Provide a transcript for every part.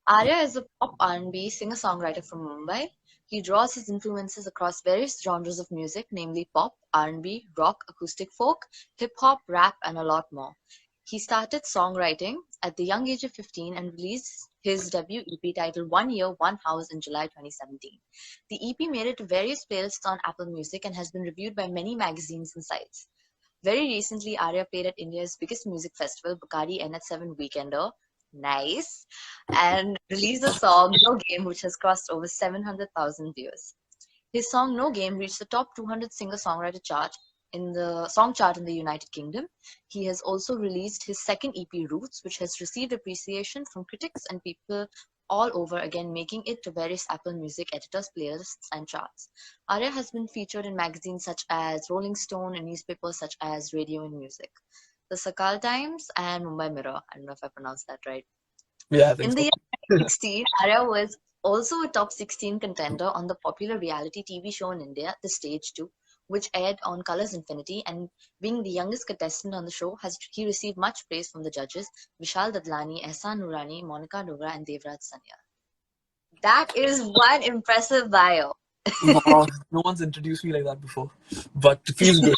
Aarya is a pop R&B singer-songwriter from Mumbai. He draws his influences across various genres of music, namely pop, R&B, rock, acoustic folk, hip-hop, rap, and a lot more. He started songwriting at the young age of 15 and released his debut EP titled One Year, One House in July 2017. The EP made it to various playlists on Apple Music and has been reviewed by many magazines and sites. Very recently, Aarya played at India's biggest music festival, Bacardi NH7 Weekender. Nice. And released a song, No Game, which has crossed over 700,000 views. His song No Game reached the top 200 singer-songwriter chart in the song chart in the United Kingdom. He has also released his second EP, Roots, which has received appreciation from critics and people all over, again making it to various Apple Music editors, playlists, and charts. Arya has been featured in magazines such as Rolling Stone and newspapers such as Radio and Music, the Sakal Times, and Mumbai Mirror. I don't know if I pronounced that right. Yeah, I think In the so. year 2016, Arya was also a top 16 contender on the popular reality TV show in India, The Stage 2, which aired on Colors Infinity, and being the youngest contestant on the show, he received much praise from the judges Vishal Dadlani, Ehsan Nurani, Monica Dogra, and Devraj Sanyal. That is one impressive bio. Wow, no one's introduced me like that before, but it feels good.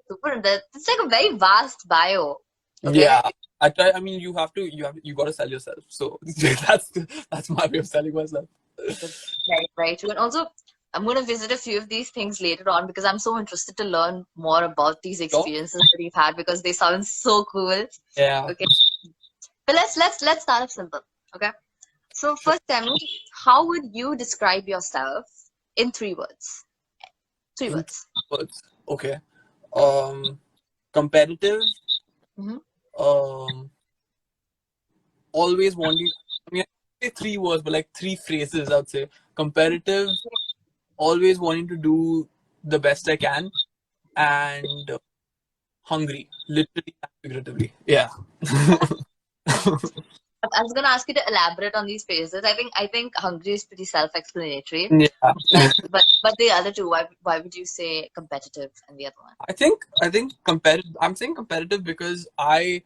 Super. It's like a very vast bio. Okay. Yeah, I try. I mean, you got to sell yourself. So that's my way of selling myself. Very, very true. And also, I'm going to visit a few of these things later on because I'm so interested to learn more about these So, experiences that you've had because they sound so cool. yeah, Okay. But let's start off simple. Okay. So sure. first, tell me, how would you describe yourself in 3 words? Three In words. words, okay. Competitive. Mm-hmm. Um, always wanting. I mean, I say 3 words, but like 3 phrases. I would say competitive. Always wanting to do the best I can, and hungry, literally and figuratively. Yeah. I was gonna ask you to elaborate on these phrases. I think hungry is pretty self-explanatory. Yeah. But the other two, why would you say competitive and the other one? I think competitive. I'm saying competitive because I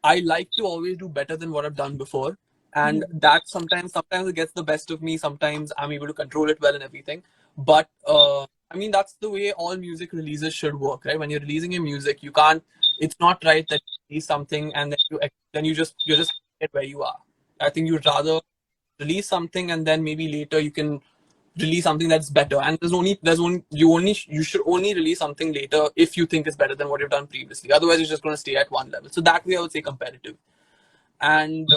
like to always do better than what I've done before, and that sometimes it gets the best of me. Sometimes I'm able to control it well and everything. But I mean that's the way all music releases should work, right? When you're releasing your music, you can't. It's not right that you release something and then you're just at where you are. I think you'd rather release something and then maybe later you can release something that's better. And you should only release something later if you think it's better than what you've done previously. Otherwise, you're just going to stay at one level. So that way, I would say competitive. And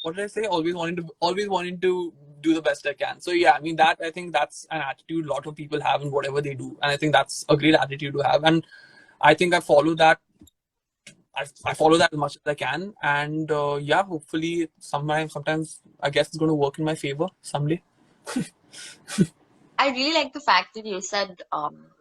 what did I say? Always wanting to do the best I can. So yeah, I mean I think that's an attitude a lot of people have in whatever they do, and I think that's a great attitude to have. And I think I follow that. I follow that as much as I can, and yeah, hopefully sometimes I guess it's going to work in my favor someday. I really like the fact that you said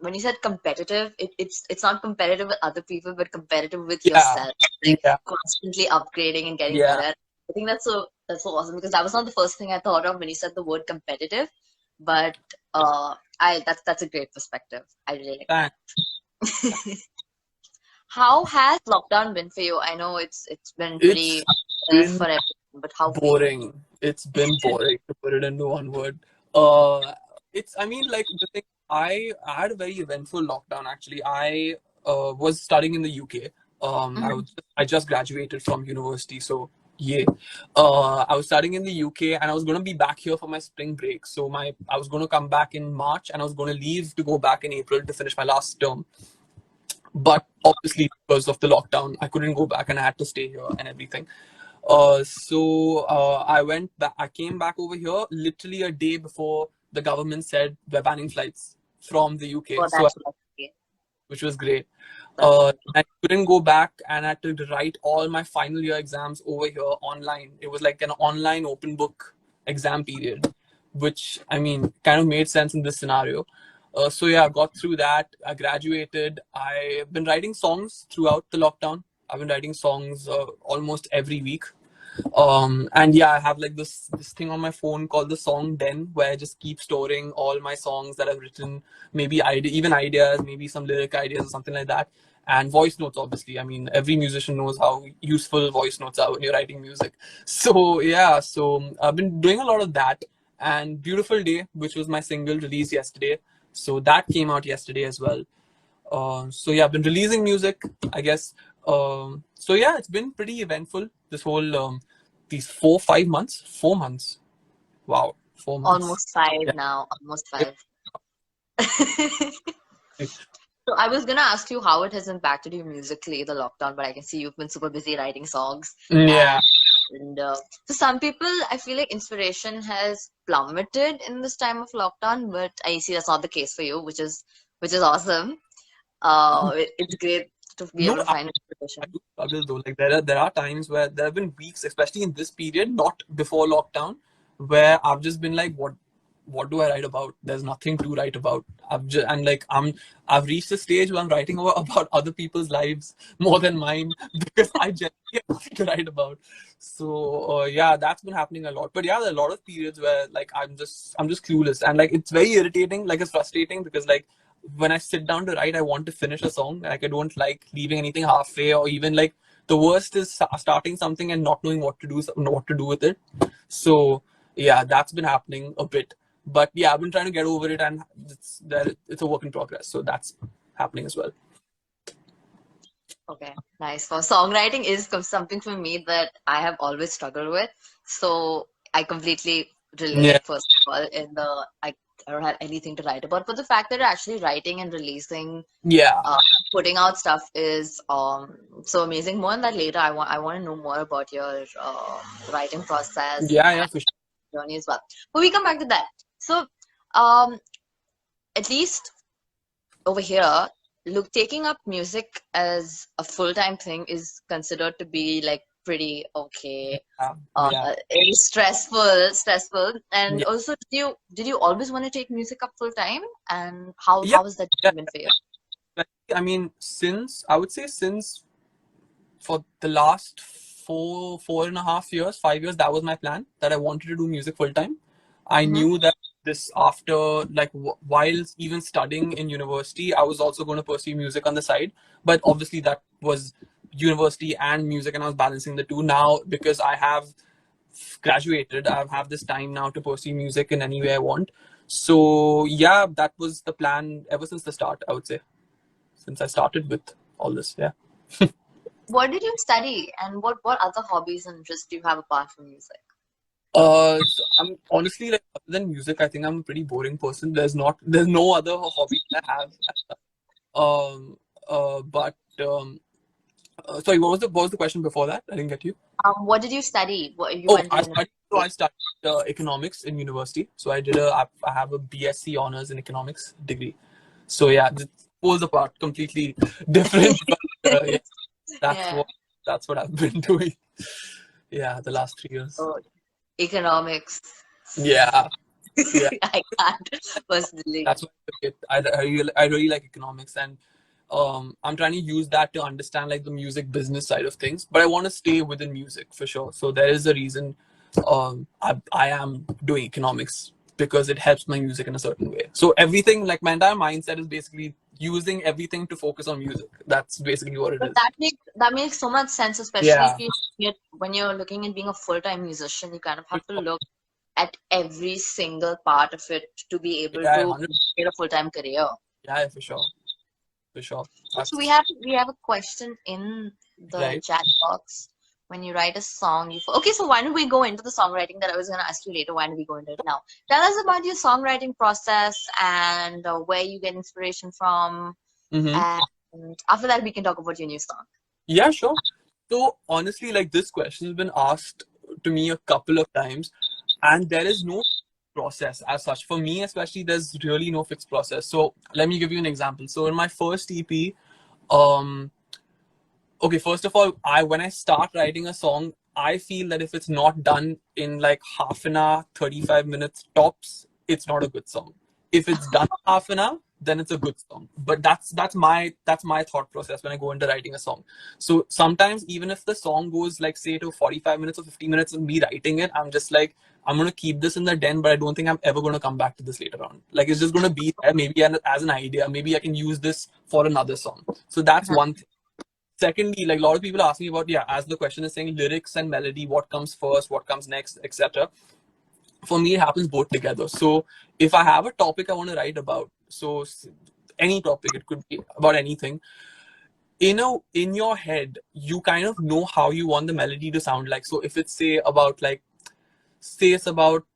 when you said competitive, it's not competitive with other people, but competitive with Yeah, yourself, like yeah, constantly upgrading and getting yeah. better. I think that's so awesome because that was not the first thing I thought of when you said the word competitive, but I that's a great perspective. I really like Thanks. that. How has lockdown been for you? I know it's been It's pretty tough been for everyone, but how for you? boring. It's been boring to put it into one word. I mean, like the thing, I had a very eventful lockdown actually. I was studying in the UK. Mhm. I just graduated from university, so yeah. I was studying in the UK and I was gonna be back here for my spring break. So I was gonna come back in March and I was gonna leave to go back in April to finish my last term. But obviously because of the lockdown, I couldn't go back and I had to stay here and everything. I went back. I came back over here literally a day before the government said we're banning flights from the UK. Oh, that's lovely. Which was great. That's I couldn't go back, and I had to write all my final year exams over here online. It was like an online open book exam period, which I mean kind of made sense in this scenario. So yeah, I got through that. I graduated. I've been writing songs throughout the lockdown. I've been writing songs almost every week. And yeah, I have like this thing on my phone called the Song Den, where I just keep storing all my songs that I've written, maybe even ideas, maybe some lyric ideas or something like that. and voice notes, obviously. I mean, every musician knows how useful voice notes are when you're writing music. So yeah, so I've been doing a lot of that. And Beautiful Day, which was my single, released yesterday. So that came out yesterday as well. So yeah, I've been releasing music, I guess. So yeah, it's been pretty eventful this whole these 4 5 months, 4 months. Wow, 4 months. Almost five Yeah. now, almost Yeah. 5. So I was gonna ask you how it has impacted you musically, the lockdown, but I can see you've been super busy writing songs. Yeah. And for some people, I feel like inspiration has plummeted in this time of lockdown, but I see that's not the case for you, which is awesome. It's great to be able No, to find I inspiration. do struggle though. Like there are times where there have been weeks, especially in this period, not before lockdown, where I've just been like, what do I write about? There's nothing to write about. I've reached a stage where I'm writing about other people's lives more than mine because I genuinely have nothing to write about. So yeah, that's been happening a lot. But yeah, there are a lot of periods where like I'm just clueless, and like it's very irritating. Like it's frustrating because like when I sit down to write, I want to finish a song. Like I don't like leaving anything halfway, or even like the worst is starting something and not knowing what to do with it. So yeah, that's been happening a bit. But yeah, I've been trying to get over it, and it's a work in progress. So that's happening as well. Okay, nice. For songwriting is something for me that I have always struggled with. So I completely Yeah, relate, first of all, I don't have anything to write about. But the fact that you're actually writing and releasing, yeah, uh, putting out stuff is so amazing. More on that later. I want to know more about your writing process yeah, and for sure. journey as well. But we come back to that. So um, at least over here, look, taking up music as a full-time thing is considered to be like pretty okay. Yeah, yeah, It's stressful. And yeah, also, did you always want to take music up full time? And how yeah. how was that Yeah. been for you? I mean, since I would say since for the last 4.5 years, 5 years, that was my plan that I wanted to do music full time. I Mm-hmm. knew that this after like while even studying in university, I was also going to pursue music on the side. But obviously, that was university and music, and I was balancing the two. Now because I have graduated, I have this time now to pursue music in any way I want. So yeah, that was the plan ever since the start. I would say since I started with all this. Yeah. What did you study, and what other hobbies and interests do you have apart from music? So I'm honestly like other than music, I think I'm a pretty boring person. There's no other hobby that I have. Um, but sorry, what was the question before that? I didn't get you. What did you study? What you Oh, went to university? I studied economics in university. So I have a BSc honors in economics degree. So yeah, this pulls apart completely different. But yeah, that's Yeah. what that's what I've been doing. Yeah, the last 3 years. Oh, economics. Yeah, yeah. I can't personally. That's why I really like economics, and I'm trying to use that to understand like the music business side of things. But I want to stay within music for sure. So there is a reason I am doing economics because it helps my music in a certain way. So everything like my entire mindset is basically using everything to focus on music. That's basically what it But is. that makes so much sense, especially if Yeah, when you're looking at being a full-time musician, you kind of have to look at every single part of it to be able yeah, to 100. get a full-time career. Yeah, for sure, for sure. So That's we have a question in the right. chat box. When you write a song, okay. So why don't we go into the songwriting that I was going to ask you later? Why don't we go into it now? Tell us about your songwriting process and where you get inspiration from. Mm-hmm. And after that, we can talk about your new song. Yeah, sure. So honestly, like this question has been asked to me a couple of times, and there is no process as such. For me, especially, there's really no fixed process. So let me give you an example. So in my first EP, um, okay, first of all, I when I start writing a song, I feel that if it's not done in like half an hour, 35 minutes tops, it's not a good song. If it's done half an hour, then it's a good song. But that's my thought process when I go into writing a song. So sometimes even if the song goes like say to 45 minutes or 50 minutes of me writing it, I'm just like, I'm gonna keep this in the den, but I don't think I'm ever gonna come back to this later on. Like it's just gonna be there, maybe as an idea. Maybe I can use this for another song. So that's one thing. Secondly, like a lot of people ask me about, yeah, as the question is saying, lyrics and melody, what comes first, what comes next, etc. For me, it happens both together. So if I have a topic I want to write about, so any topic, it could be about anything, in your head, you kind of know how you want the melody to sound like. So if it's say it's about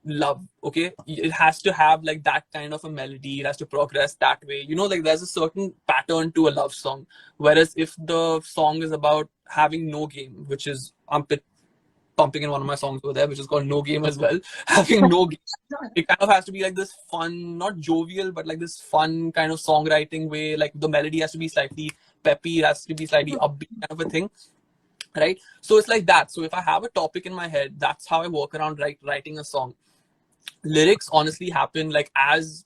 love, okay, it has to have like that kind of a melody. It has to progress that way, like there's a certain pattern to a love song. Whereas if the song is about having no game, which is pumping in one of my songs over there, which is called No Game as well, having no game, it kind of has to be like this fun, not jovial, but like this fun kind of songwriting way. Like the melody has to be slightly peppy, it has to be slightly upbeat kind of a thing, right? So it's like that. So if I have a topic in my head, that's how I work around writing a song. Lyrics honestly happen like as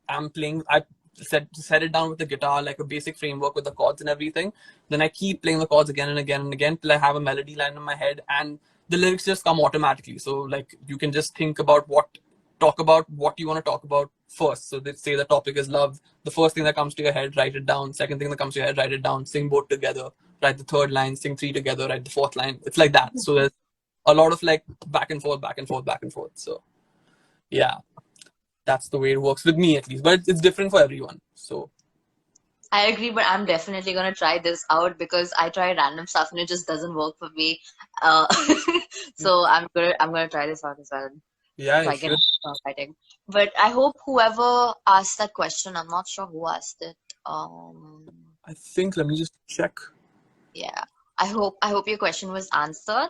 I'm playing. I set it down with the guitar, like a basic framework with the chords and everything. Then I keep playing the chords again and again and again till I have a melody line in my head, and the lyrics just come automatically. So like you can just talk about what you want to talk about first. So they say the topic is love. The first thing that comes to your head, write it down. Second thing that comes to your head, write it down. Sing both together. Write the third line. Sing three together. Write the fourth line. It's like that. So there's a lot of like back and forth, back and forth, back and forth. So yeah, that's the way it works with me at least. But it's different for everyone. So I agree, but I'm definitely gonna try this out because I try random stuff and it just doesn't work for me. Uh, so I'm gonna try this out as well. yeah, So you I get should. writing. But I hope whoever asked that question, I'm not sure who asked it. I think let me just check. Yeah. I hope your question was answered.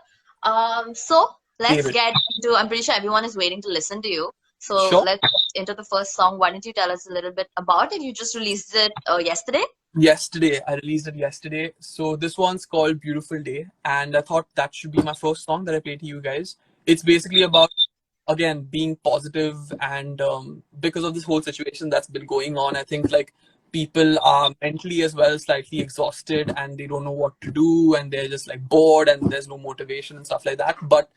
So let's David. get into. I'm pretty sure everyone is waiting to listen to you. So Sure. let's get into the first song. Why don't you tell us a little bit about it? You just released it yesterday. Yesterday, I released it yesterday. So this one's called Beautiful Day, and I thought that should be my first song that I play to you guys. It's basically about, again, being positive, and because of this whole situation that's been going on, I think like people are mentally as well slightly exhausted, and they don't know what to do, and they're just like bored, and there's no motivation and stuff like that. But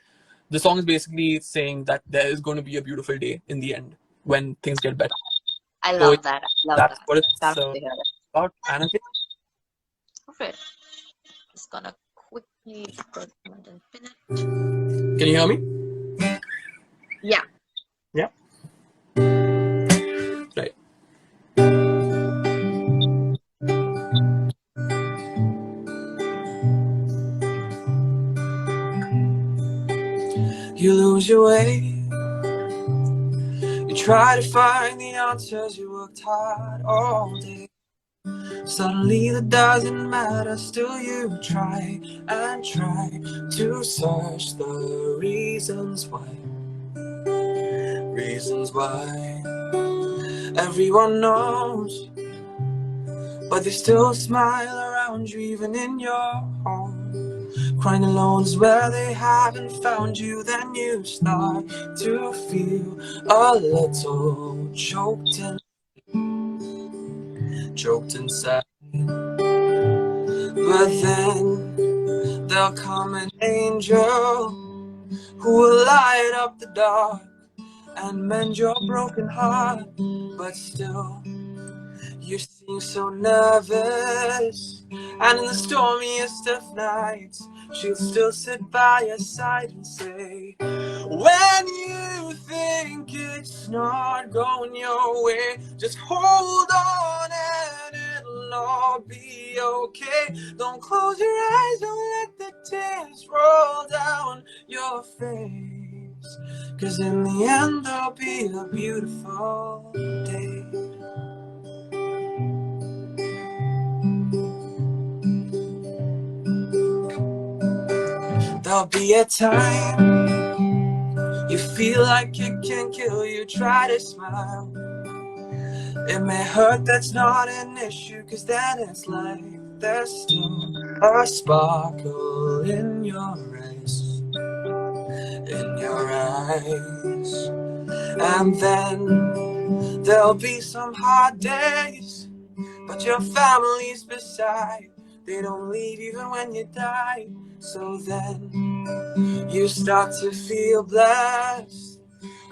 the song is basically saying that there is going to be a beautiful day in the end when things get better. I So love that. I love that's that. what it's Can't wait to hear it. about. And okay, Okay. Just gonna quickly put and pin it. can you hear me? Yeah. Yeah. Right. You lose your way. You try to find the answers. You worked hard all day. Suddenly that doesn't matter. Still you try and try to search the reasons why. Reasons why. Everyone knows, but they still smile around you even in your home. Crying alone is where they haven't found you. Then you start to feel a little choked inside. But then there'll come an angel who will light up the dark and mend your broken heart. But still you seem so nervous, and in the stormiest of nights she'll still sit by your side and say, when you think it's not going your way, just hold on and it'll all be okay. Don't close your eyes, don't let the tears roll down your face, 'cause in the end there'll be a beautiful day. There'll be a time you feel like it can kill you. Try to smile. It may hurt, that's not an issue, 'cause then it's like there's still a sparkle in your eyes. In your eyes. And then There'll be some hard days, but your family's beside. They don't leave even when you die. So then you start to feel blessed.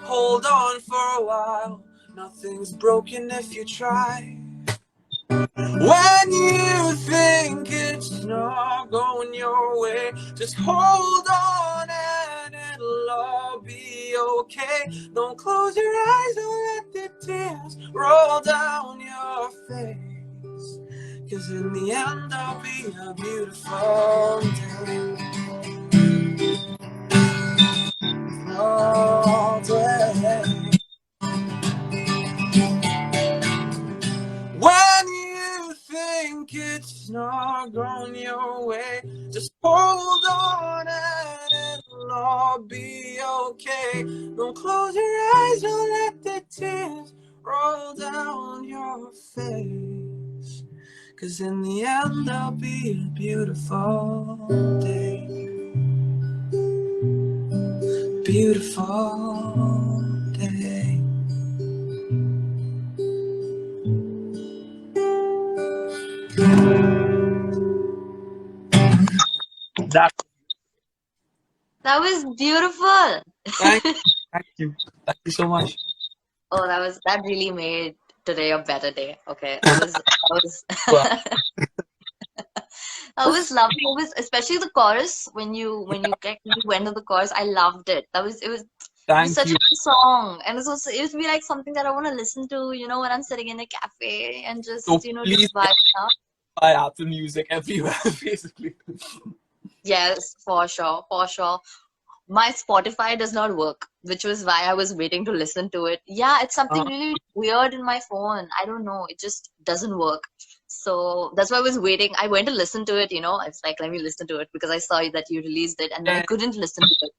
Hold on for a while. Nothing's broken if you try. When you think it's not going your way, just hold on and it'll all be okay. Don't close your eyes, don't let the tears roll down your face. 'Cause in the end, there'll be a beautiful day. All day. When you think it's not going your way, just hold on and it'll all be okay. Don't close your eyes, don't let the tears roll down your face. 'Cause in the end, there'll be a beautiful day. Beautiful day. That That was beautiful. thank, thank you. Thank you so much. Oh, that really made today a better day. Okay, that was Wow. that was lovely. It was especially the chorus when you went to the chorus. I loved it. It was Thank such a you. good song, and it would be like something that I want to listen to. When I'm sitting in a cafe and So just please vibing out. buy Apple Music everywhere, basically. Yes, for sure, for sure. My Spotify does not work, which was why I was waiting to listen to it. Yeah, it's something Uh, really weird in my phone. I don't know. It just doesn't work. So that's why I was waiting. I went to listen to it. It's like, let me listen to it because I saw that you released it and then I and, couldn't listen to it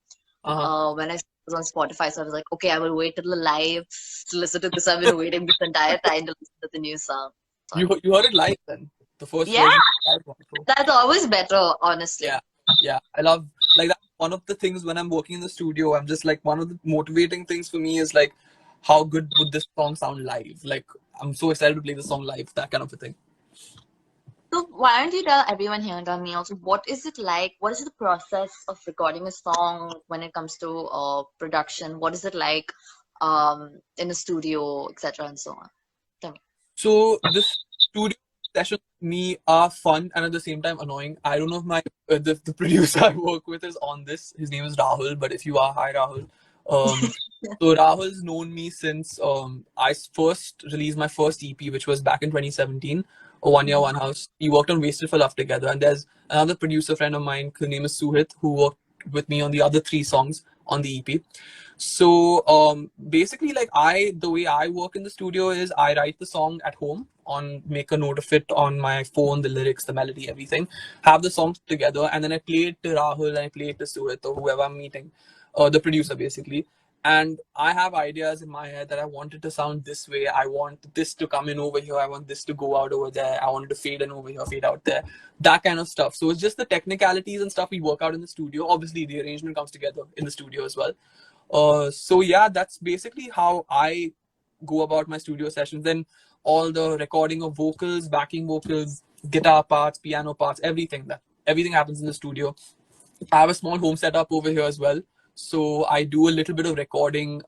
uh, when I was on Spotify. So I was like, okay, I will wait till the live to listen to this. I've been waiting this entire time to listen to the new song. you Sorry. you heard it live then. The first Yeah, version. Live, wonderful. that's always better, honestly. Yeah, yeah. I love like that. One of the things when I'm working in the studio, I'm just like one of the motivating things for me is like, how good would this song sound live? Like I'm so excited to play the song live. That kind of a thing. So why don't you tell everyone here and tell me also what is it like? What is the process of recording a song when it comes to production? What is it like in a studio, etc. and so on? Tell me. So this studio sessions with me are fun and at the same time annoying. I don't know if my the producer I work with is on this. His name is Rahul, but if you are, hi Rahul. Um, so Rahul's known me since I first released my first EP, which was back in 2017, a 1 year one house. We worked on Wasted for Love together, and there's another producer friend of mine. Her name is Suhit, who worked with me on the other three songs on the EP. So basically, like the way I work in the studio is I write the song at home on make a note of it on my phone, the lyrics, the melody, everything. Have the songs together, and then I play it to Rahul and I play it to Suhit or whoever I'm meeting, the producer basically. And I have ideas in my head that I want it to sound this way. I want this to come in over here. I want this to go out over there. I want it to fade in over here, fade out there. That kind of stuff. So it's just the technicalities and stuff we work out in the studio. Obviously, the arrangement comes together in the studio as well. So yeah, that's basically how I go about my studio sessions. Then all the recording of vocals, backing vocals, guitar parts, piano parts, everything happens in the studio. I have a small home setup over here as well. So I do a little bit of recording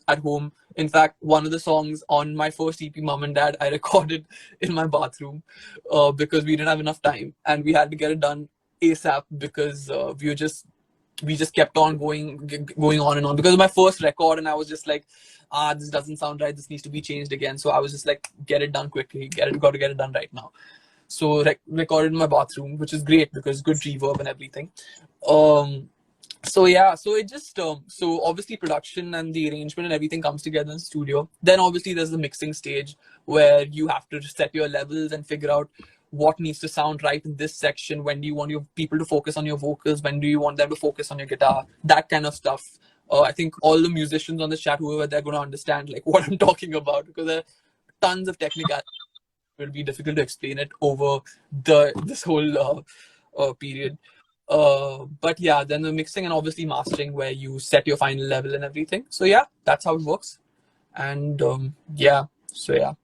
at home. In fact, one of the songs on my first EP, Mom and Dad, I recorded in my bathroom because we didn't have enough time and we had to get it done ASAP because we just kept on going on and on because of my first record, and I was just like, this doesn't sound right, this needs to be changed again. So I was just like, get it done quickly, got to get it done right now. So recorded in my bathroom, which is great because good reverb and everything. um so yeah, so it just so obviously production and the arrangement and everything comes together in the studio. Then obviously there's the mixing stage where you have to set your levels and figure out what needs to sound right in this section. When do you want your people to focus on your vocals? When do you want them to focus on your guitar? That kind of stuff. I think all the musicians on the chat, whoever, they're going to understand like what I'm talking about because there are tons of technical. It will be difficult to explain it over this whole period. But yeah, then the mixing and obviously mastering where you set your final level and everything. So yeah, that's how it works. And yeah, so yeah.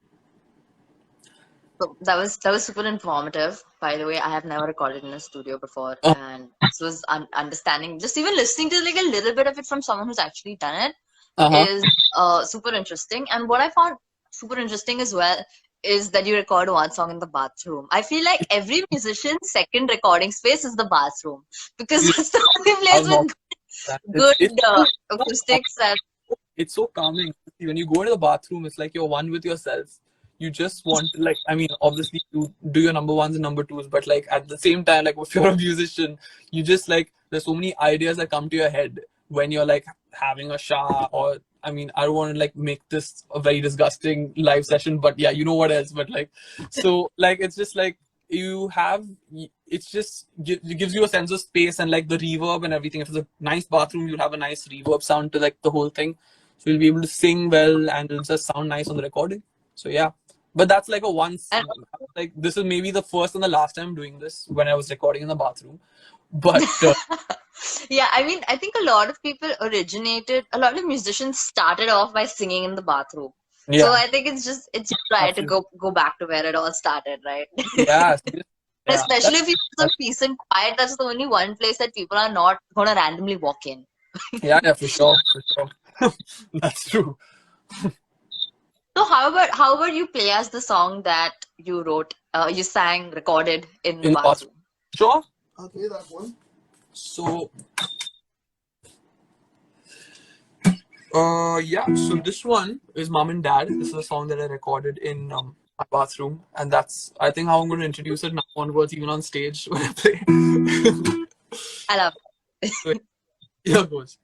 So that was super informative. By the way, I have never recorded in a studio before, Uh, and this was understanding. Just even listening to like a little bit of it from someone who's actually done it uh-huh. is super interesting. And what I found super interesting as well is that you record one song in the bathroom. I feel like every musician's second recording space is the bathroom because You that's the only I place was not with that. good It's acoustics and it's so calming. When you go to the bathroom, it's like you're one with yourself. You just want to, like, I mean, obviously you do your number ones and number twos, but like at the same time, like if you're a musician, you just like there's so many ideas that come to your head when you're like having a shower, or I mean, I don't want to like make this a very disgusting live session, but yeah, you know what else, but like so like it's just like you have it's just it gives you a sense of space and like the reverb and everything. If it's a nice bathroom, you'll have a nice reverb sound to like the whole thing, so you'll be able to sing well and it'll just sound nice on the recording. So yeah, but that's like a once, and like this is maybe the first and the last time doing this when I was recording in the bathroom, but yeah, I mean, I think a lot of people a lot of musicians started off by singing in the bathroom. So yeah, I think it's just right to absolutely, go back to where it all started, right? yeah, seriously. Yeah, Especially if you have some that's peace and quiet, that's the only one place that people are not gonna randomly walk in. yeah, yeah, for sure, for sure. That's true. So how about you play us the song that you wrote, you sang, recorded in the In the bathroom, bathroom? sure, I'll play that one. So yeah, so this one is Mom and Dad. This is a song that I recorded in my bathroom, and that's I think how I'm going to introduce it now onwards, even on stage when I play. I love So here it goes.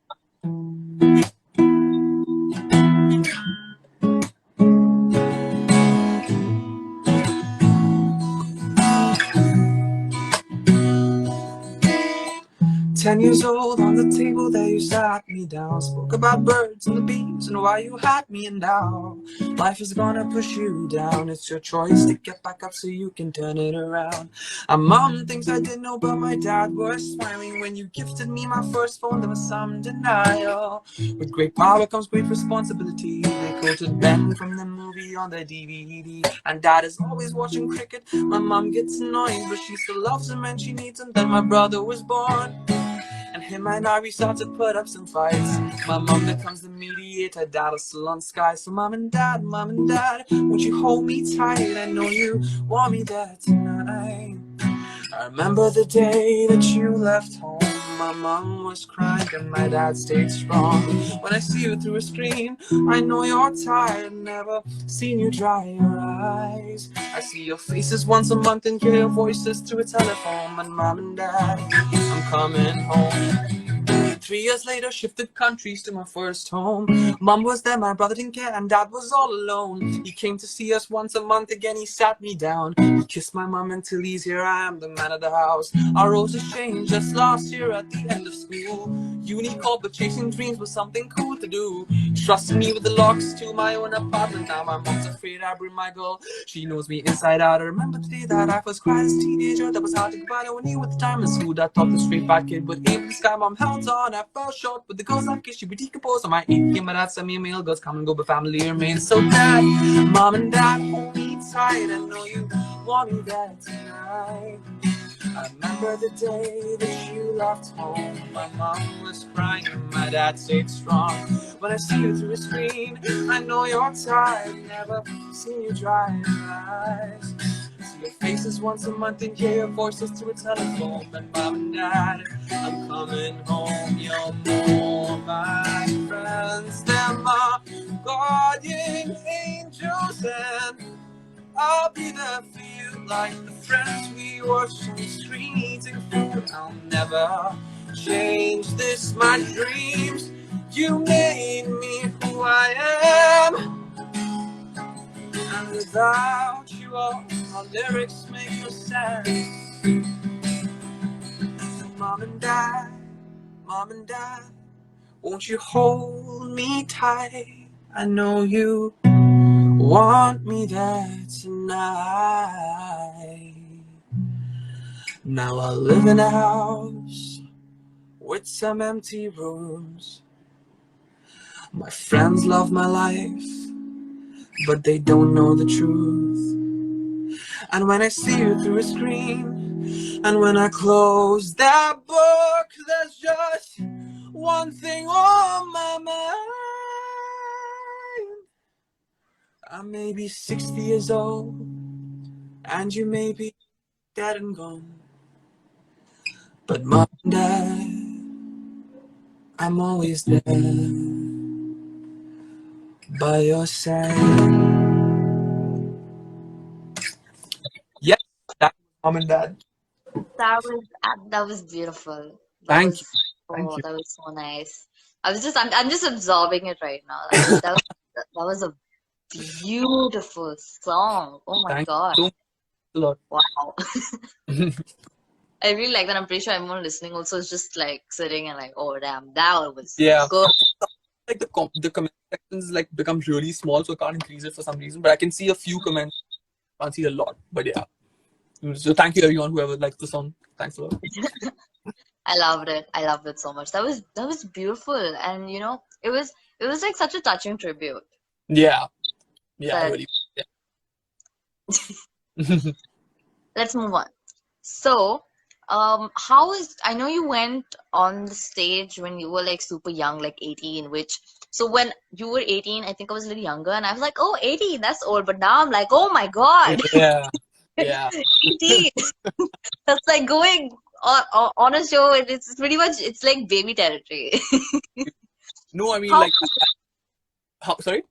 10 years old on the table there you sat me down. Spoke about birds and the bees and why you had me, and now life is gonna push you down. It's your choice to get back up so you can turn it around. And Mom thinks I didn't know, but my dad was smiling when you gifted me my first phone. There was some denial. With great power comes great responsibility. They quoted Ben from the movie on their DVD. And Dad is always watching cricket. My mom gets annoyed, but she still loves him and she needs him. Then my brother was born, and him and I, we start to put up some fights. My mom becomes the mediator, dad is still on sky. So mom and dad, won't you hold me tight? I know you want me there tonight. I remember the day that you left home. My mom was crying and my dad stayed strong. When I see you through a screen, I know you're tired. Never seen you dry your eyes. I see your faces once a month and hear your voices through a telephone. And Mom and Dad, I'm coming home. 3 years later, shifted countries to my first home. Mom was there, my brother didn't care, and Dad was all alone. He came to see us once a month, again he sat me down. He kissed my mom until he's here, I am the man of the house. Our roles have changed just last year at the end of school. Uni called, but chasing dreams was something cool to do. Trusted me with the locks to my own apartment. Now my mom's afraid I bring my girl. She knows me inside out. I remember the day that I first cried as a teenager. That was hard to goodbye. No one knew at the time in school. I thought the straight back kid would aim for the sky. Mom held on. I fell short with the girls I kissed. She would decompose on my 8 my dad sent me a mail. Girls come and go, but family remains. So Dad, Mom and Dad, hold me tight. I know you want me there tonight. I remember the day that you left home. My mom was crying and my dad stayed strong. When I see you through a screen, I know you're tired. Never seen you dry your eyes. See your faces once a month and hear your voices through a telephone. And Mom and Dad, I'm coming home. You're more my friends than my guardian angels, and I'll be there for you like the friends we watched on the streets and food. I'll never change this, my dreams. You made me who I am, and without you all my lyrics make no sense. So Mom and Dad, won't you hold me tight? I know you want me there tonight. Now I live in a house with some empty rooms. My friends love my life, but they don't know the truth. And when I see you through a screen, and when I close that book, there's just one thing on my mind. I may be 60 years old, and you may be dead and gone. But mom and dad, I'm always there by your side. Yes, that's mom and dad. That was beautiful. That Thank you. was Thank oh, you. that was so nice. I'm just absorbing it right now. That was a beautiful song. Oh my Thank God. you so much a lot. Wow. I really like that. I'm pretty sure everyone listening also is just like sitting and like, oh damn, that was Yeah. good. Like the comment sections like become really small, so I can't increase it for some reason. But I can see a few comments. Can't see a lot. But yeah. So thank you everyone whoever liked the song. Thanks a lot. I loved it. I loved it so much. That was beautiful, and it was like such a touching tribute. Yeah. Yeah. But Really. Yeah. let's move on. So, how is I know you went on the stage when you were like super young, like 18, which so when you were 18, I think I was a little younger, and I was like, oh, 18, that's old. But now I'm like, oh my God, Yeah. Yeah. 18. That's like going on a show, and it's pretty much it's like baby territory. No, I mean How like sorry.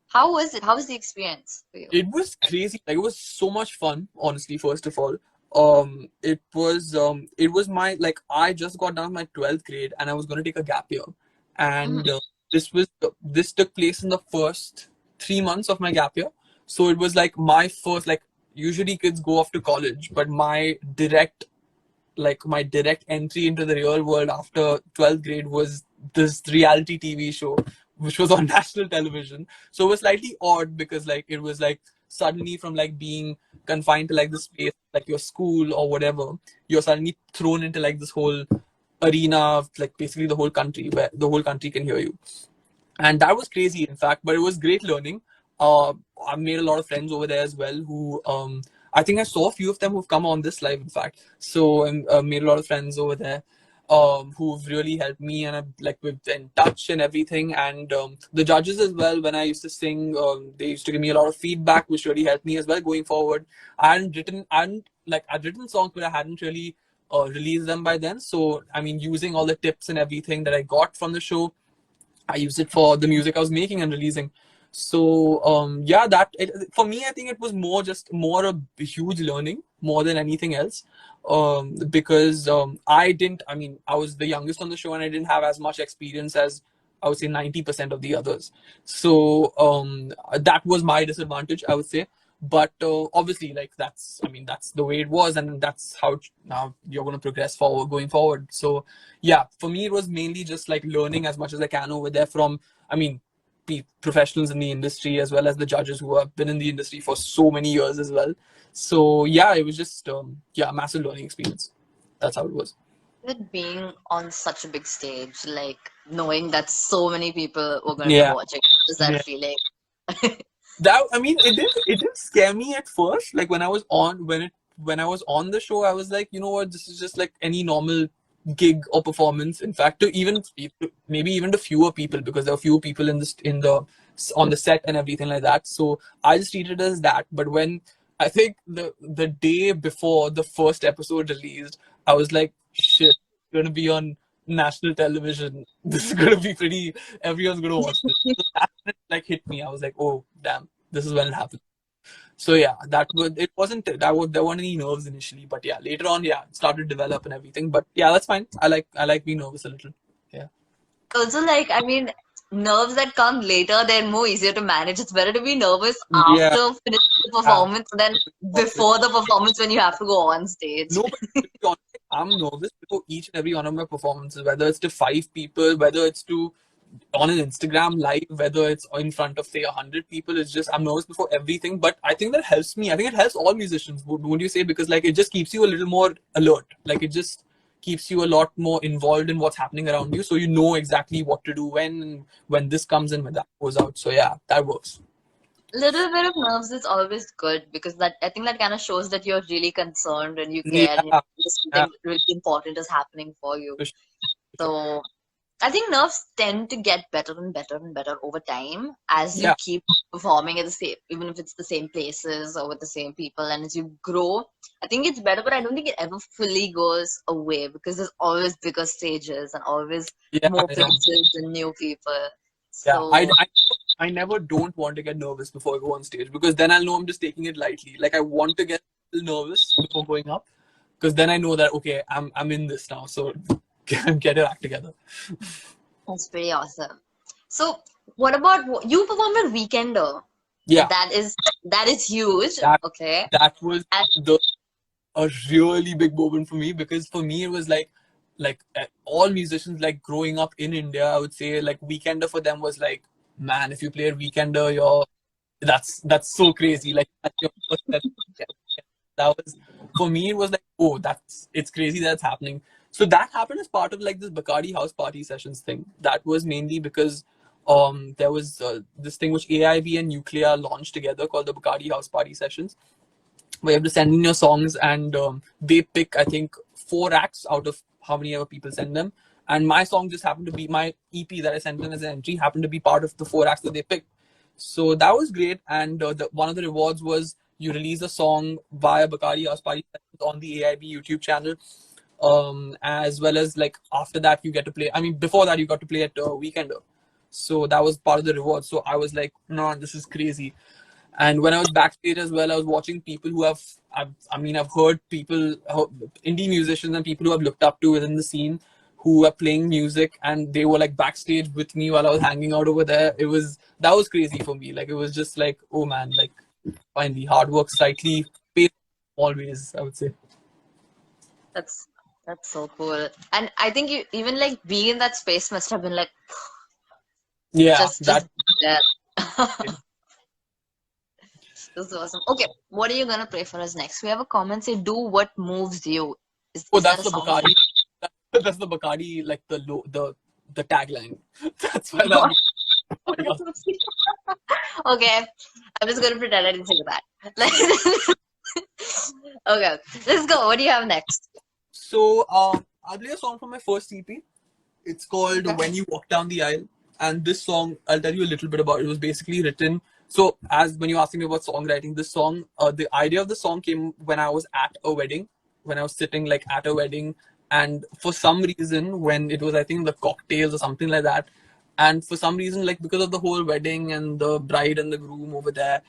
how was it? How was the experience for you? It was crazy. Like it was so much fun, honestly, first of all. It was my like I just got done with my 12th grade and I was gonna take a gap year. Mm, And this took place in the first 3 months of my gap year. So it was like my first like usually kids go off to college, but my direct entry into the real world after 12th grade was this reality TV show, which was on national television. So it was slightly odd because like it was like suddenly from like being confined to like this space, like your school or whatever, you're suddenly thrown into like this whole arena of like basically the whole country where the whole country can hear you. And that was crazy in fact, but it was great learning. I made a lot of friends over there as well who I think I saw a few of them who've come on this live in fact. So I made a lot of friends over there who've really helped me, and I'm like we've in touch and everything. And the judges as well, when I used to sing, they used to give me a lot of feedback which really helped me as well going forward. I'd written songs but I hadn't really released them by then. So I mean, using all the tips and everything that I got from the show, I used it for the music I was making and releasing. So yeah, for me, I think it was more a huge learning more than anything else. Because I mean, I was the youngest on the show and I didn't have as much experience as I would say 90% of the others. So that was my disadvantage, I would say. But obviously, like that's the way it was, and that's how now you're going to progress forward going forward. So yeah, for me, it was mainly just like learning as much as I can over there from, I mean, professionals in the industry as well as the judges who have been in the industry for so many years as well. So yeah, it was just yeah, a massive learning experience. That's how it was. it being on such a big stage, like knowing that so many people were going to be Yeah, watching, was that yeah. feeling? That I mean, it didn't scare me at first. Like when I was on the show, I was like, you know what, this is just like any normal gig or performance. In fact, to even maybe even to fewer people because there were fewer people in the on the set and everything like that. So I just treated it as that. But when I think the day before the first episode released, I was like, shit, it's gonna be on national television. This is gonna be pretty. Everyone's gonna watch this. So that like hit me. I was like, oh damn, this is when it happened. So yeah, it wasn't there weren't any nerves initially, but yeah, later on, yeah, it started to develop and everything. But yeah, that's fine. I like being nervous a little. Yeah. Also, like, I mean, nerves that come later, they're more easier to manage. It's better to be nervous Yeah. after finishing the performance than Obviously. before the performance when you have to go on stage. No, but to be honest, I'm nervous before each and every one of my performances, whether it's to 5 people, whether it's to on an Instagram live, whether it's in front of say 100 people. It's just I'm nervous before everything, but I think that helps me. I think it helps all musicians. Wouldn't you say? Because like it just keeps you a little more alert. Like it just keeps you a lot more involved in what's happening around you, so you know exactly what to do when this comes in, when that goes out. So yeah, that works. Little bit of nerves is always good because that I think that kind of shows that you're really concerned and you care and Yeah, yeah, something really important is happening for you. for sure, for sure. So I think nerves tend to get better and better and better over time as you Yeah, keep performing at the same, even if it's the same places or with the same people, and as you grow, I think it's better. But I don't think it ever fully goes away because there's always bigger stages and always yeah, more yeah. places and new people. Yeah, So I never don't want to get nervous before I go on stage, because then I'll know I'm just taking it lightly. Like I want to get a little nervous before going up, because then I know that okay, I'm in this now, so get your act together. that's pretty awesome. So what about you performed at Weekender, and Yeah, that is huge. that Okay. that was And the a really big moment for me, because for me it was like all musicians, like growing up in India, I would say like Weekender for them was like, man, if you play a Weekender, you're that's so crazy. Like that's your first step. That was, for me it was like, oh, that's it's crazy that's happening. So that happened as part of like this Bacardi house party sessions thing. That was mainly because there was this thing which AIB and Nuclear launched together called the Bacardi house party sessions, where you have to send in your songs, and they pick, I think, 4 acts out of how many ever people send them. And my song just happened to be, my EP that I sent in as an entry happened to be part of the 4 acts that they picked. So that was great. And one of the rewards was you release a song via Bacardi House Party on the AIB YouTube channel. As well as like after that you get to play. I mean, before that you got to play at Weekender. So that was part of the reward. So I was like, no, this is crazy. And when I was backstage as well, I was watching people who I've heard people, indie musicians and people who I've looked up to within the scene, who are playing music, and they were like backstage with me while I was hanging out over there. That was crazy for me. Like it was just like, oh man, like finally hard work slightly pays always, I would say. that's that's so cool. And I think you even like being in that space must have been like Yeah, just that. yeah. This is awesome. Okay, what are you gonna play for us next? We have a comment say, "Do what moves you." Is Oh, is that that's a the song for Bacardi. That's the Bacardi, like the tagline. That's why that Bacardi. Okay, I'm just gonna pretend I didn't say that. Okay, let's go. What do you have next? So I'll play a song from my first EP. It's called Okay. When You Walk Down the Aisle. And this song, I'll tell you a little bit about it. It was basically written. So, as when you asked me about songwriting, this song, the idea of the song came when I was at a wedding, when I was sitting like at a wedding. And for some reason, when it was, I think, the cocktails or something like that. And for some reason, like because of the whole wedding and the bride and the groom over there,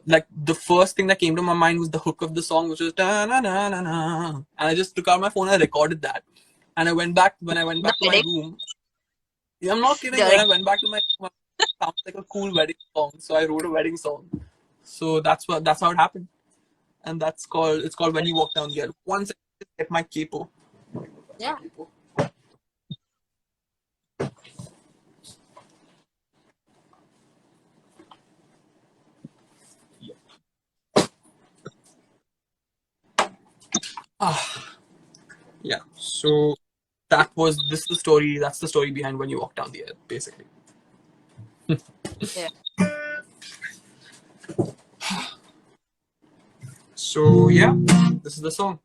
like the first thing that came to my mind was the hook of the song, which was da na na na na. And I just took out my phone and I recorded that. And I went back when I went The back to my wedding room. Yeah, I'm not kidding. When during. I went back to my room, it sounds like a cool wedding song. So I wrote a wedding song. So that's how it happened. And it's called When You Walk Down the Aisle. Once I get my capo. Yeah. Ah, yeah. So this is the story. That's the story behind When You Walk Down the Aisle, basically. Yeah. So yeah, this is the song.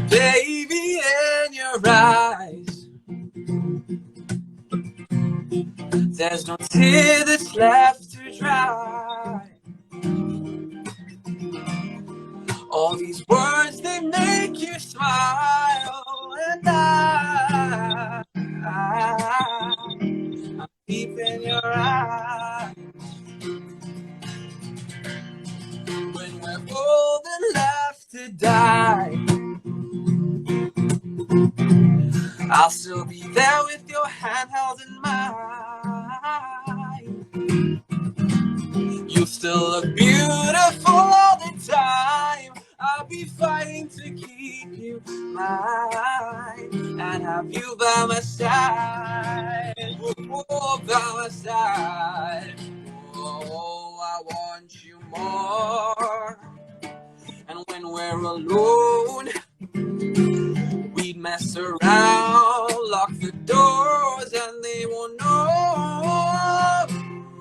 Baby, in your eyes, there's no tear that's left to dry. All these words, they make you smile, and I'm deep in your eyes. When we're old and left to die, I'll still be there with your hand held in mine. will look beautiful all the time. I'll be fighting to keep you mine and have you by my side. Oh, by my side. Oh, I want you more. And when we're alone, we'd mess around, lock the doors, and they won't know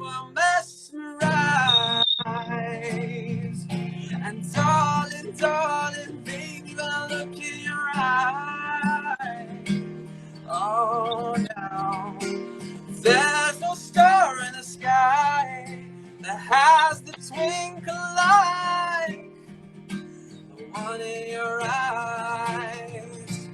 I'm mesmerized. And darling, darling, baby, when I look in your eyes, oh, now there's no star in the sky that has the twinkle like the one in your eyes.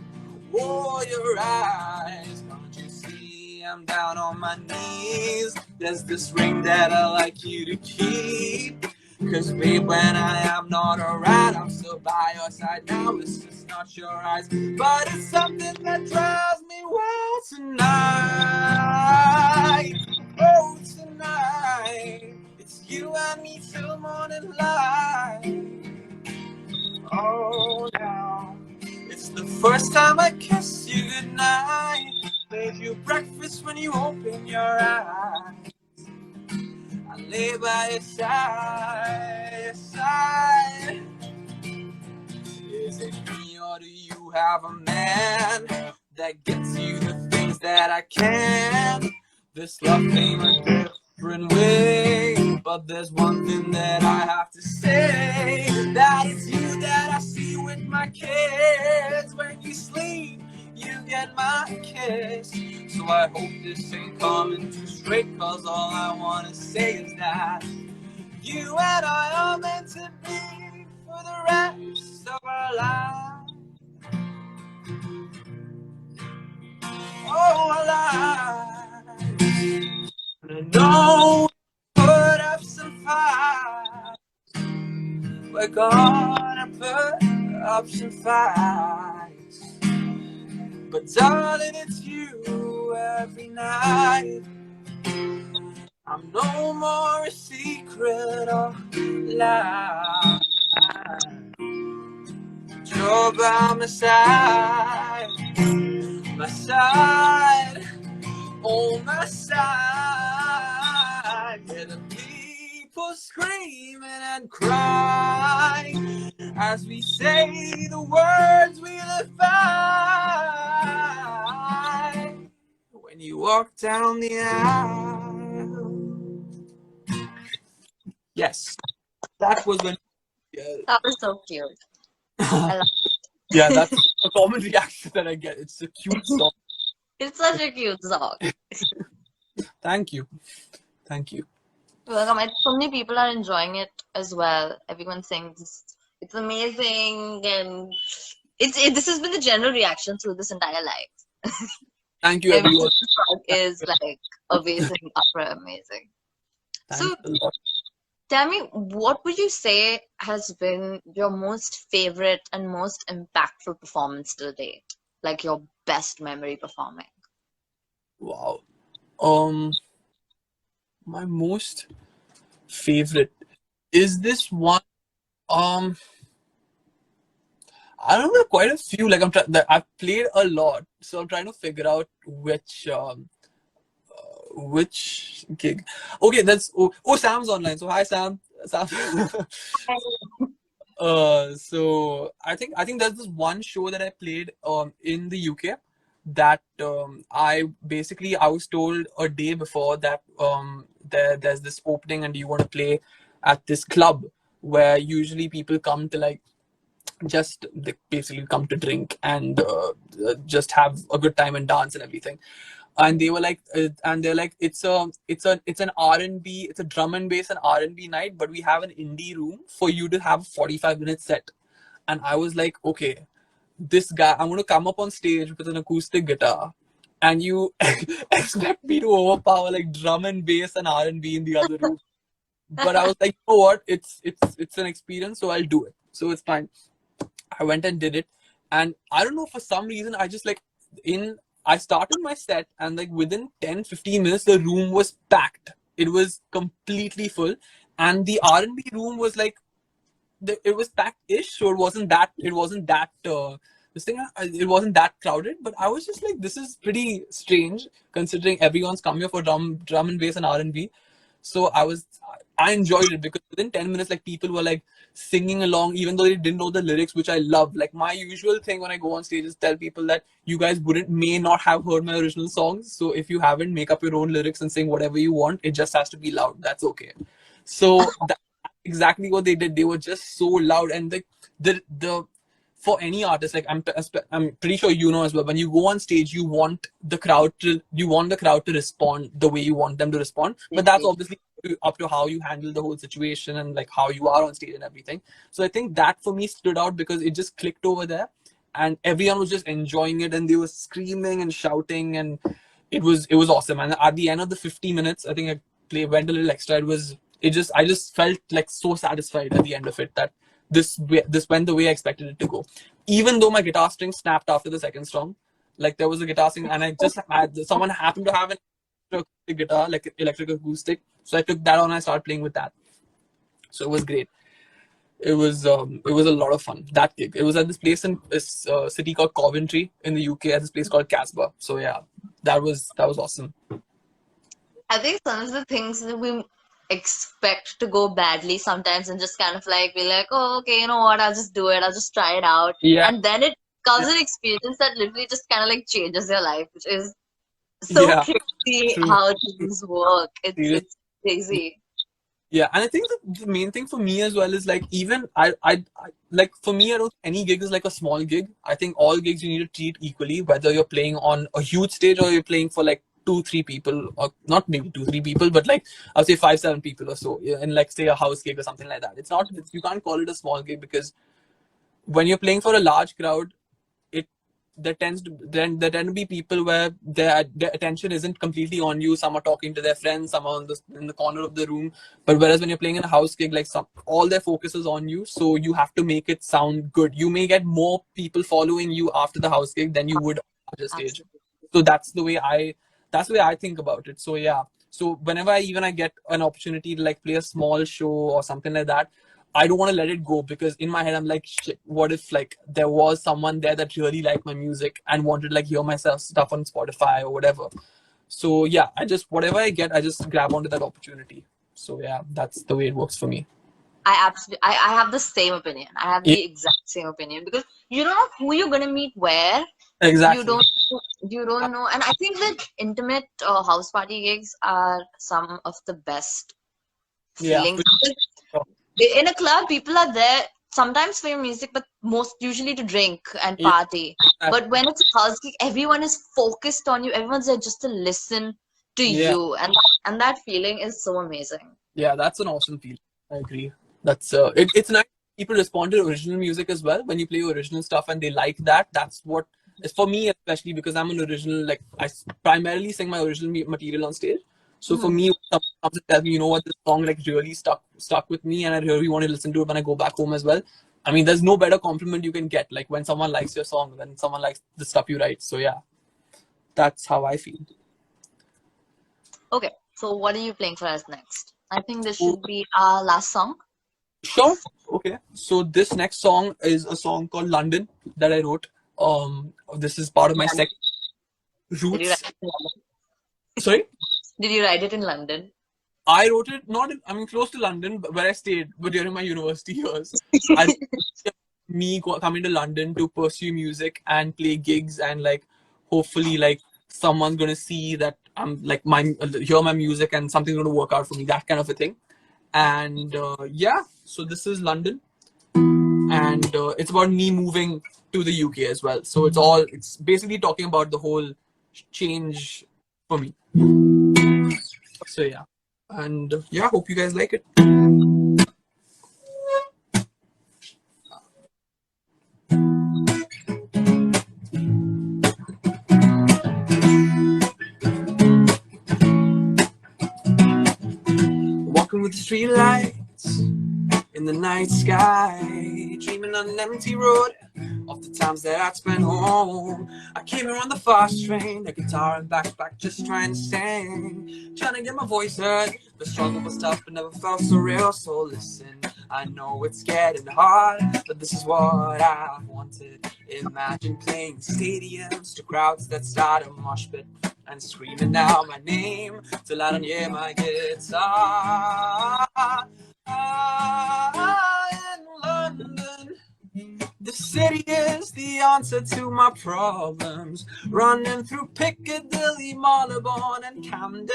Oh, your eyes. Can't you see I'm down on my knees? There's this ring that I like you to keep. Cause babe, when I am not around, I'm still by your side now. It's just not your eyes, but it's something that drives me wild tonight. Oh, tonight. It's you and me till morning light. Oh, now it's the first time I kiss you goodnight. Made you breakfast when you open your eyes. I lay by your side. Is it me or do you have a man that gets you the things that I can't? This love came a different way, but there's one thing that I have to say. That it's you that I see with my kids. When you sleep, you get my kiss. So I hope this ain't coming too straight, cause all I wanna say is that you and I are meant to be for the rest of our lives. Oh, our lives. And I know put up some fights. We're gonna put up some fights. But darling, it's you every night. I'm no more a secret or lie. You're by my side, oh my side. Hear the people screaming and crying as we say the words we live by. When you walk down the aisle. Yes, that was when. That was so cute. I love Yeah, that's a common reaction that I get. It's a cute song. It's such a cute song. Thank you. Thank you. Welcome. So many people are enjoying it as well. Everyone sings. It's amazing, and this has been the general reaction through this entire life. Thank you, Every everyone. song is like amazing, upper amazing. Thanks So a lot. tell me, what would you say has been your most favorite and most impactful performance to date? Like your best memory performing? Wow. My most favorite is this one. I don't know, quite a few. Like I've played a lot, so I'm trying to figure out which gig. Okay, that's Sam's online. So hi, Sam. Sam. So I think there's this one show that I played in the UK that I was told a day before that there's this opening and you want to play at this club where usually people come to like just they basically come to drink and just have a good time and dance and everything. And they were like, and they're like, it's an RnB, it's a drum and bass and RnB night, but we have an indie room for you to have a 45-minute set. And I was like, okay, this guy, I'm going to come up on stage with an acoustic guitar, and you expect me to overpower like drum and bass and R&B in the other room. But I was like, you know what? It's an experience, so I'll do it. So it's fine. I went and did it, and I don't know, for some reason I just like I started my set, and like within 10-15 minutes the room was packed. It was completely full, and the R&B room was like it was packed-ish, so it wasn't that crowded. But I was just like, this is pretty strange considering everyone's come here for drum and bass and R&B. So I enjoyed it because within 10 minutes, like people were like singing along, even though they didn't know the lyrics, which I love. Like my usual thing when I go on stage is tell people that you guys may not have heard my original songs. So if you haven't, make up your own lyrics and sing whatever you want. It just has to be loud. That's okay. So that's exactly what they did. They were just so loud, and the for any artist, like I'm pretty sure you know as well. When you go on stage, you want the crowd to respond the way you want them to respond. But that's obviously up to how you handle the whole situation and like how you are on stage and everything. So I think that for me stood out because it just clicked over there, and everyone was just enjoying it, and they were screaming and shouting, and it was awesome. And at the end of the 50 minutes, I think went a little extra. I just felt like so satisfied at the end of it that this went the way I expected it to go. Even though my guitar string snapped after the second song, like there was a guitar string, and I just had someone happened to have an electric guitar, like electric acoustic, so I took that on and I started playing with that. So it was great. It was a lot of fun. That gig. It was at this place in this city called Coventry in the UK, at this place called Casbah. So yeah, that was awesome. I think some of the things that we expect to go badly sometimes and just kind of like be like, oh, okay, you know what, I'll just do it, I'll just try it out. Yeah, And then it becomes an experience that literally just kind of like changes your life, which is so yeah, crazy true. how things work. It's crazy. Yeah, and I think the main thing for me as well is like even I like for me I don't think any gig is like a small gig. I think all gigs you need to treat equally, whether you're playing on a huge stage or you're playing for like 2-3 people, or not maybe 2-3 people, but like I'll say 5-7 people or so, yeah, and like say a house gig or something like that. You can't call it a small gig because when you're playing for a large crowd, it there tend to be people where their attention isn't completely on you. Some are talking to their friends, some are in the corner of the room. But whereas when you're playing in a house gig, like all their focus is on you, so you have to make it sound good. You may get more people following you after the house gig than you would on a larger stage. Absolutely. So that's the way I think about it. So yeah. So whenever I get an opportunity to like play a small show or something like that, I don't want to let it go because in my head I'm like, shit, what if like there was someone there that really liked my music and wanted to like hear myself stuff on Spotify or whatever. So yeah, whatever I get, I just grab onto that opportunity. So yeah, that's the way it works for me. I have the same opinion. I have Yeah, the exact same opinion because you don't know who you're gonna meet where. You exactly. don't you don't know, and I think that intimate house party gigs are some of the best Yeah, feelings. for sure. In a club, people are there sometimes for your music, but most usually to drink and Yeah, party. But exactly. when it's a house gig, everyone is focused on you. Everyone's there just to listen to Yeah, you, and that feeling is so amazing. yeah, that's an awesome feeling. I agree. It's nice people respond to original music as well when you play original stuff and they like that. That's what is for me, especially because I'm an original. Like primarily sing my original material on stage. So for Mhm. me, when someone comes and tells me, you know what, this song like really stuck with me, and I really want to listen to it when I go back home as well. I mean, there's no better compliment you can get, like when someone likes your song, when someone likes the stuff you write. So yeah, that's how I feel. Okay, so what are you playing for us next? I think this So, should be our last song. sure. Okay. So this next song is a song called London that I wrote. This is part of my second Did you write Roots. it in London? Sorry, Did you write it in London? I wrote it not. I mean, close to London, where I stayed, but during my university years, I coming to London to pursue music and play gigs and like hopefully like someone's gonna see that I'm like hear my music and something's gonna work out for me, that kind of a thing. And yeah, so this is London, and it's about me moving to the UK as well. So it's basically talking about the whole change for me. So yeah, and yeah, hope you guys like it. Walking with the street lights in the night sky, dreaming on an empty road of the times that I'd spent home. I came here on the fast train, the guitar and backpack, just trying to sing, trying to get my voice heard. The struggle was tough, but never felt so real. So listen, I know it's getting hard, but this is what I wanted. Imagine playing stadiums to crowds that start a mosh pit and screaming out my name till I don't hear my guitar. In London, the city is the answer to my problems. Running through Piccadilly, Marylebone, and Camden.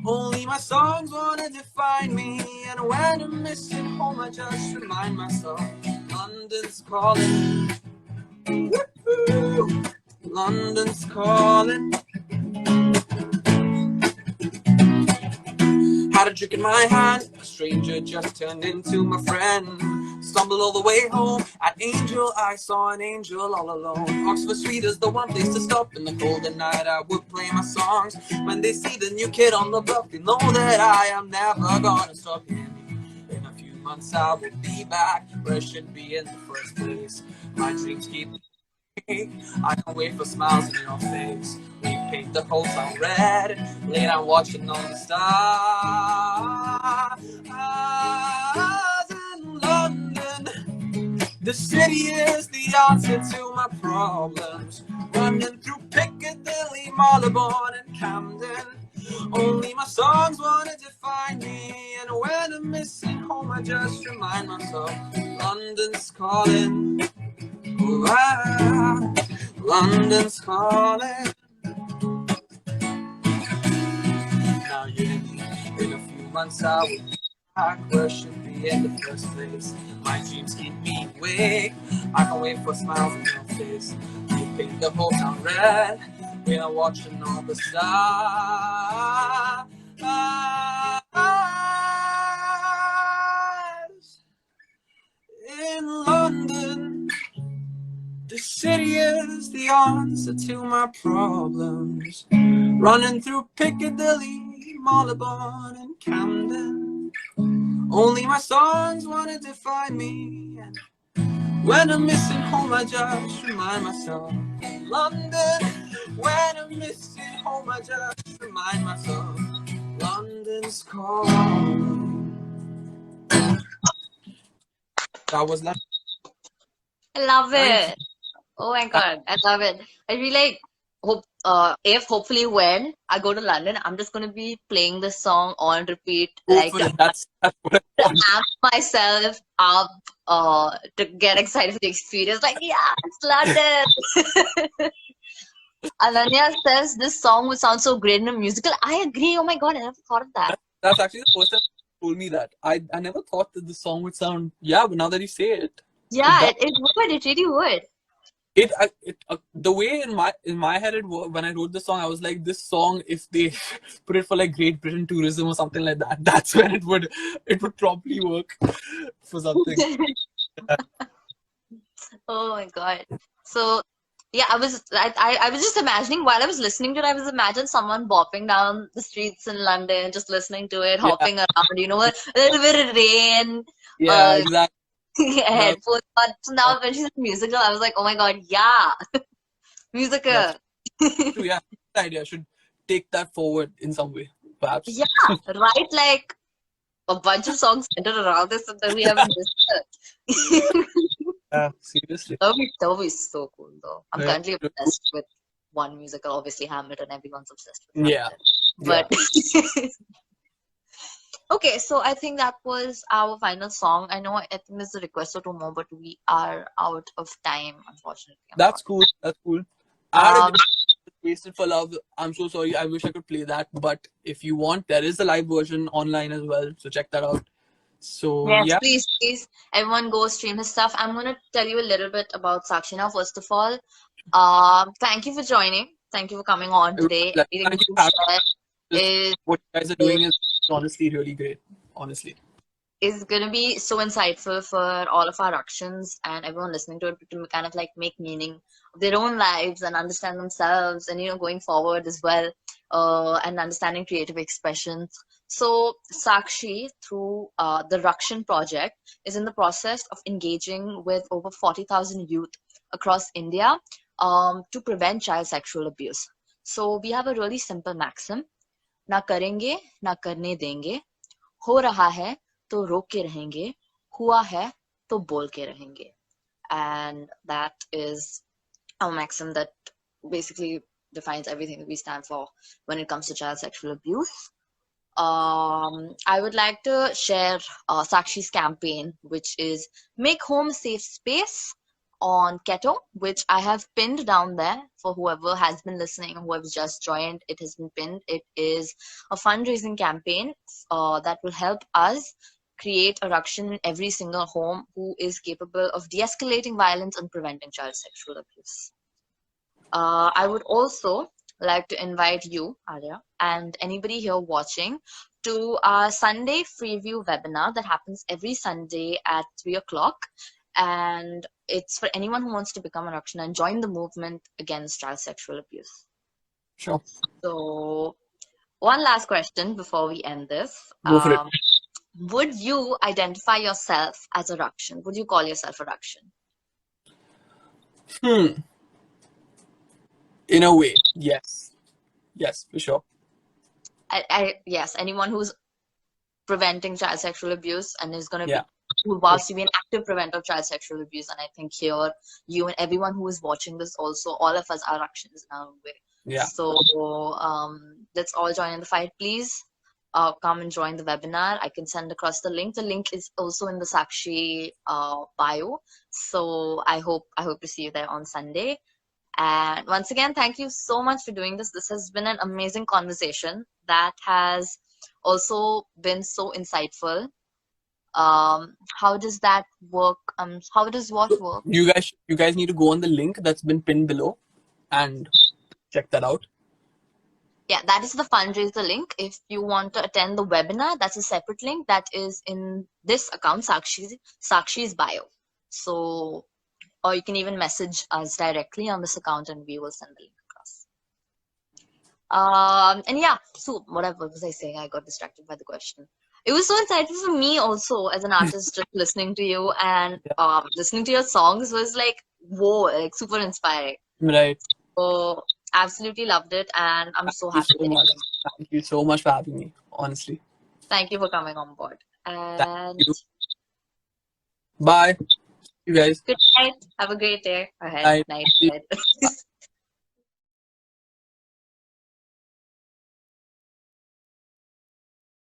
Only my songs wanna define me, and when I'm missing home, I just remind myself London's calling. Woo-hoo. London's calling. Had a drink in my hand, a stranger just turned into my friend. Stumbled all the way home, at Angel I saw an angel all alone. Oxford Street is the one place to stop. In the cold at night I would play my songs. When they see the new kid on the block, they know that I am never gonna stop. In a few months I will be back where I should be in the first place. My dreams keep me. I can wait for smiles on your face. We paint the whole town red, lay down watching all the stars in London. The city is the answer to my problems. Running through Piccadilly, Marylebone, and Camden. Only my songs wanna define me, and when I'm missing home, I just remind myself London's calling. Wow, London's calling. Now in a few months I will be back where I should be in the first place. My dreams keep me awake. I can wait for smiles on your face. You paint the whole town red. We are watching all the stars in London. The city is the answer to my problems. Running through Piccadilly, Marylebone, and Camden. Only my songs wanna define me. And when I'm missing home, I just remind myself London. When I'm missing home, I just remind myself London's calling. That was like. I love Thank you. it. Oh my God, I love it. I really like hope if hopefully when I go to London, I'm just gonna be playing this song on repeat, like Hopefully, that's what I to want. amp myself up to get excited for the experience. Like, yeah, it's London. Ananya says this song would sound so great in a musical. I agree. Oh my God, I never thought of that. That's actually the first time you told me that. I never thought that the song would sound. Yeah, but now that you say it, it Yeah, does. it would. It really would. The way in my head when I wrote the song, I was like, this song, if they put it for like Great Britain tourism or something like that, that's when it would probably work for something. Oh my God. So yeah, I was just imagining while I was listening to it, I was imagining someone bopping down the streets in London, just listening to it, Yeah, hopping around, a little bit of rain, yeah, uh, exactly. That, headphones on. So now when she said musical, I was like, oh my God, yeah, musical. that's true. Yeah, good idea. I should take that forward in some way, perhaps. Yeah, write like a bunch of songs centered around this and then we have a musical. Yeah, seriously. That would be so cool though. I'm Yeah, currently obsessed with one musical, obviously Hamilton. Everyone's obsessed with yeah, Hamilton. yeah. But okay, so I think that was our final song. I know I think there's a request or two more, but we are out of time, unfortunately. I'm That's sorry. cool. That's cool. I had a Um, great Wasted for Love. I'm so sorry. I wish I could play that, but if you want, there is a live version online as well. So check that out. So yes, yeah, please, please, everyone go stream his stuff. I'm gonna tell you a little bit about Sakshi now. First of all, thank you for joining. Thank you for coming on it was a today. pleasure. Everything Thank that you you for having shared me. Just is what you guys are doing is honestly really great. Honestly. is going to be so insightful for all of our Rakshins and everyone listening to it to kind of like make meaning of their own lives and understand themselves and going forward as well, and understanding creative expressions. So Sakshi, through the Rakshin Project, is in the process of engaging with over 40,000 youth across India to prevent child sexual abuse. So we have a really simple maxim: ना करेंगे ना करने देंगे, हो रहा है तो रोक के रहेंगे, हुआ है तो बोल के रहेंगे. And that is a maxim that basically defines everything that we stand for when it comes to child sexual abuse. I would like to share Sakshi's campaign, which is Make Home a Safe Space on Keto, which I have pinned down there for whoever has been listening, whoever's just joined. It has been pinned. It is a fundraising campaign that will help us create a Rakshin in every single home who is capable of de-escalating violence and preventing child sexual abuse. I would also like to invite you, Aarya, and anybody here watching to our Sunday Freeview webinar that happens every Sunday at 3 o'clock. And it's for anyone who wants to become a Rakshin and join the movement against child sexual abuse. Sure. So, one last question before we end this. Go for it. Would you identify yourself as a Rakshin? Would you call yourself a Rakshin? In a way, yes. Yes, for sure. Yes, anyone who's preventing child sexual abuse and is going to Yeah. be, who wants to be an active preventer of child sexual abuse. And I think here, you and everyone who is watching this also, all of us are Rakshins in our own way. Yeah. So let's all join in the fight, please. Come and join the webinar. I can send across the link. The link is also in the Sakshi bio. So I hope to see you there on Sunday. And once again, thank you so much for doing this. This has been an amazing conversation that has also been so insightful. How does that work? How does what work? You guys need to go on the link that's been pinned below and check that out. Yeah, that is the fundraiser link. If you want to attend the webinar, that's a separate link that is in this account, Sakshi's bio. So, or you can even message us directly on this account and we will send the link across. And yeah, so whatever was I saying? I got distracted by the question. It was so insightful for me also as an artist, just listening to you and listening to your songs was like, whoa, like super inspiring. Right. So absolutely loved it, and I'm so happy that you came. Thank you so much for having me, honestly. Thank you for coming on board. And bye, you guys. Good night. Have a great day ahead. Night.